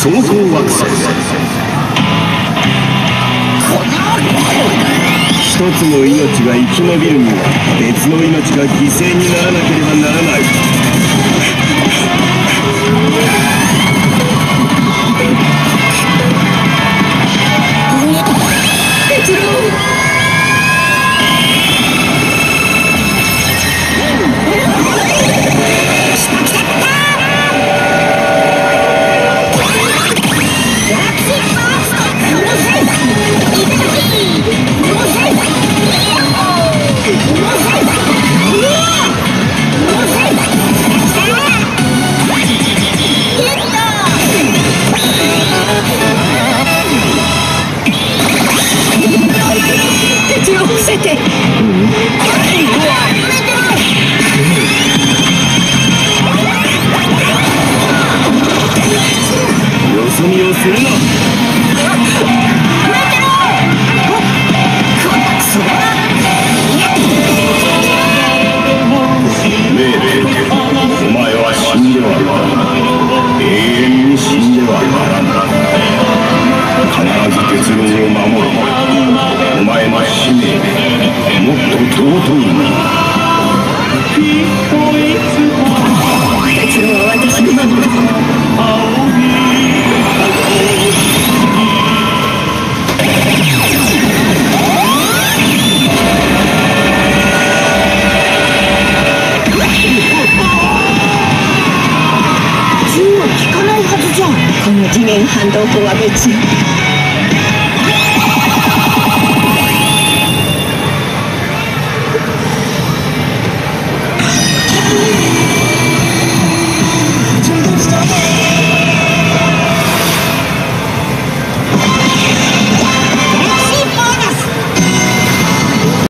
相当惑星。一つの命が生き延びるには別の命が犠牲にならなければならない。鉄郎、鉄郎伏せて。よそ見をするな。お前は死んではならない。永遠に死んではならない。必ず鉄郎を守る。お前の使命もっと尊いもの。鉄郎は私の守る。銃は効かないはずじゃん。この次元反動砲は別に